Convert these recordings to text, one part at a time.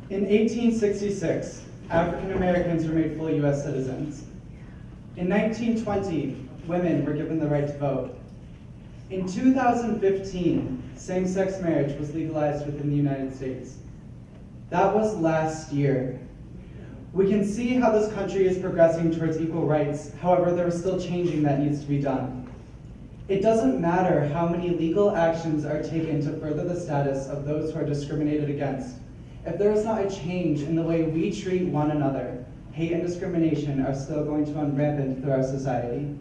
In 1866, African Americans were made full U.S. citizens. In 1920, women were given the right to vote. In 2015, same-sex marriage was legalized within the United States. That was last year. We can see how this country is progressing towards equal rights. However, there is still changing that needs to be done. It doesn't matter how many legal actions are taken to further the status of those who are discriminated against. If there is not a change in the way we treat one another, hate and discrimination are still going to run rampant through our society.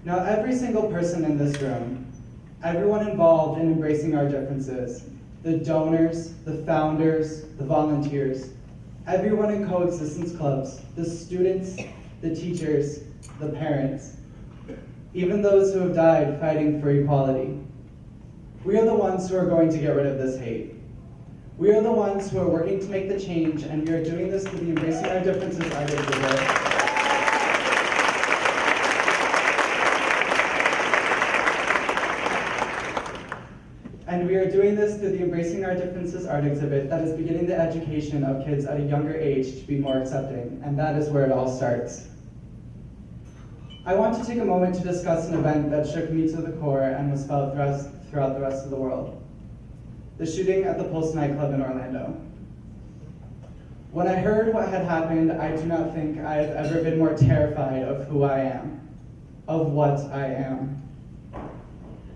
Now, every single person in this room, everyone involved in embracing our differences, the donors, the founders, the volunteers, everyone in coexistence clubs, the students, the teachers, the parents, even those who have died fighting for equality. We are the ones who are going to get rid of this hate. We are the ones who are working to make the change, and we are doing this through the Embracing Our Differences art exhibit. And we are doing this through the Embracing Our Differences art exhibit that is beginning the education of kids at a younger age to be more accepting, and that is where it all starts. I want to take a moment to discuss an event that shook me to the core and was felt throughout the rest of the world. The shooting at the Pulse nightclub in Orlando. When I heard what had happened, I do not think I have ever been more terrified of who I am, of what I am.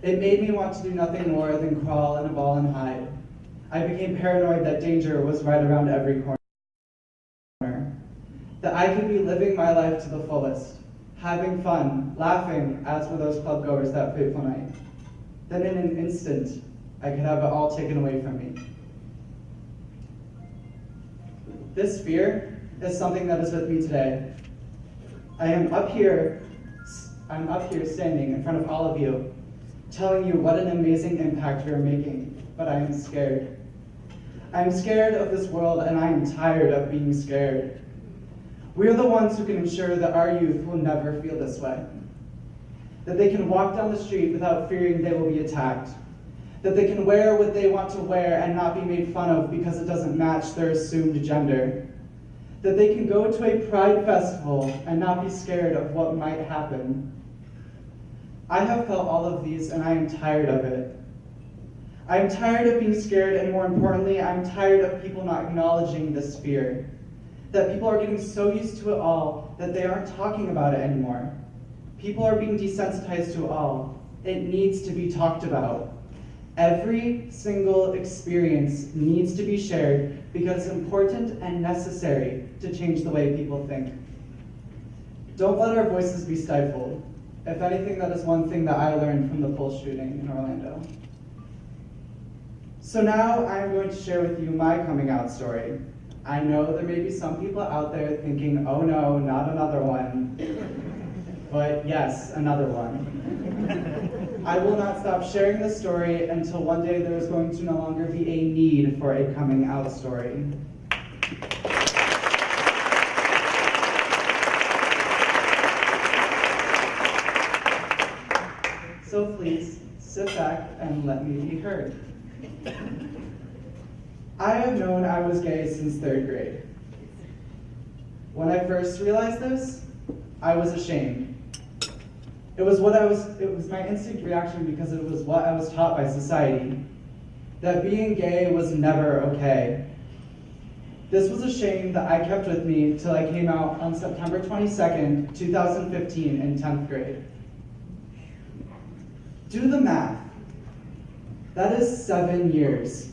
It made me want to do nothing more than crawl in a ball and hide. I became paranoid that danger was right around every corner, that I could be living my life to the fullest, having fun, laughing, as were those club goers that fateful night. Then in an instant, I could have it all taken away from me. This fear is something that is with me today. I'm up here standing in front of all of you, telling you what an amazing impact we are making, but I am scared. I am scared of this world, and I am tired of being scared. We are the ones who can ensure that our youth will never feel this way, that they can walk down the street without fearing they will be attacked, that they can wear what they want to wear and not be made fun of because it doesn't match their assumed gender, that they can go to a pride festival and not be scared of what might happen. I have felt all of these, and I am tired of it. I am tired of being scared, and more importantly, I'm tired of people not acknowledging this fear, that people are getting so used to it all that they aren't talking about it anymore. People are being desensitized to it all. It needs to be talked about. Every single experience needs to be shared because it's important and necessary to change the way people think. Don't let our voices be stifled. If anything, that is one thing that I learned from the Pulse shooting in Orlando. So now I am going to share with you my coming out story. I know there may be some people out there thinking, oh no, not another one. But yes, another one. I will not stop sharing this story until one day there is going to no longer be a need for a coming out story. So please, sit back and let me be heard. I have known I was gay since 3rd grade. When I first realized this, I was ashamed. It was my instinct reaction because it was what I was taught by society, that being gay was never okay. This was a shame that I kept with me till I came out on September 22nd, 2015 in 10th grade. Do the math. That is 7 years,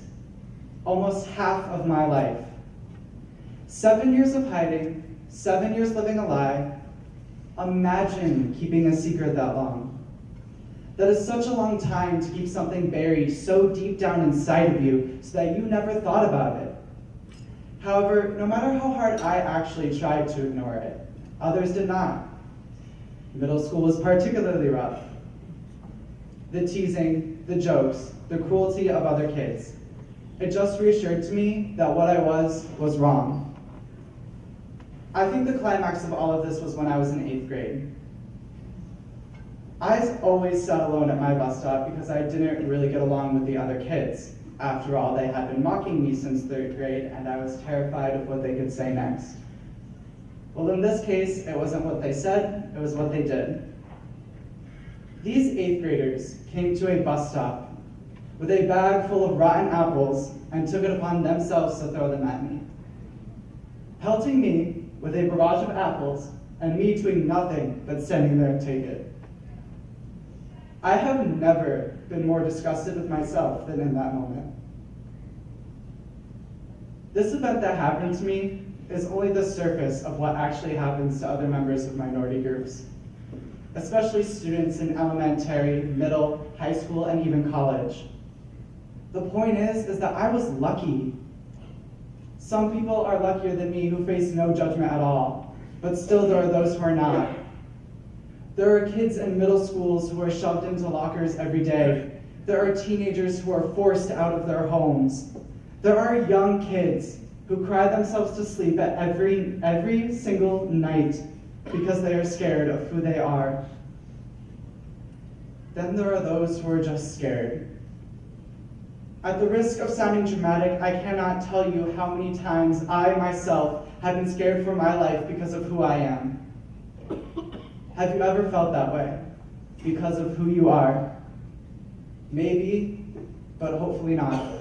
almost half of my life. 7 years of hiding, 7 years living a lie. Imagine keeping a secret that long. That is such a long time to keep something buried so deep down inside of you so that you never thought about it. However, no matter how hard I actually tried to ignore it, others did not. Middle school was particularly rough. The teasing, the jokes, the cruelty of other kids. It just reassured to me that what I was wrong. I think the climax of all of this was when I was in 8th grade. I always sat alone at my bus stop because I didn't really get along with the other kids. After all, they had been mocking me since 3rd grade, and I was terrified of what they could say next. Well, in this case, it wasn't what they said, it was what they did. These 8th graders came to a bus stop with a bag full of rotten apples and took it upon themselves to throw them at me, pelting me with a barrage of apples and me doing nothing but standing there and take it. I have never been more disgusted with myself than in that moment. This event that happened to me is only the surface of what actually happens to other members of minority groups, especially students in elementary, middle, high school, and even college. The point is that I was lucky. Some people are luckier than me who face no judgment at all, but still there are those who are not. There are kids in middle schools who are shoved into lockers every day. There are teenagers who are forced out of their homes. There are young kids who cry themselves to sleep at every single night because they are scared of who they are. Then there are those who are just scared. At the risk of sounding dramatic, I cannot tell you how many times I myself have been scared for my life because of who I am. Have you ever felt that way? Because of who you are? Maybe, but hopefully not.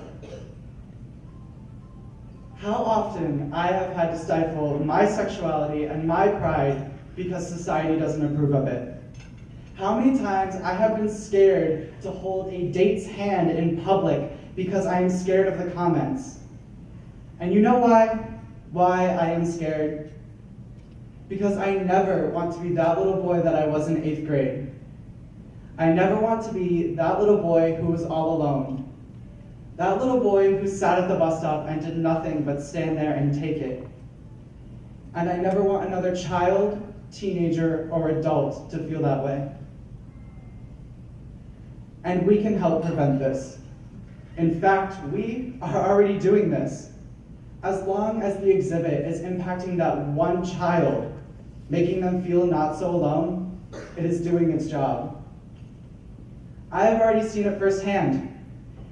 How often I have had to stifle my sexuality and my pride because society doesn't approve of it. How many times I have been scared to hold a date's hand in public because I am scared of the comments. And you know why I am scared? Because I never want to be that little boy that I was in 8th grade. I never want to be that little boy who was all alone. That little boy who sat at the bus stop and did nothing but stand there and take it. And I never want another child, teenager, or adult to feel that way. And we can help prevent this. In fact, we are already doing this. As long as the exhibit is impacting that one child, making them feel not so alone, it is doing its job. I have already seen it firsthand.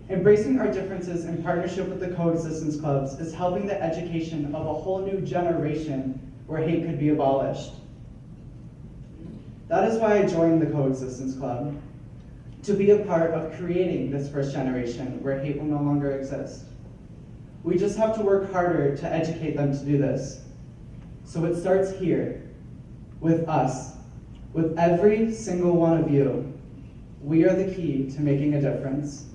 Embracing our differences in partnership with the Coexistence clubs is helping the education of a whole new generation where hate could be abolished. That is why I joined the Coexistence Club, to be a part of creating this first generation where hate will no longer exist. We just have to work harder to educate them to do this. So it starts here, with us, with every single one of you. We are the key to making a difference.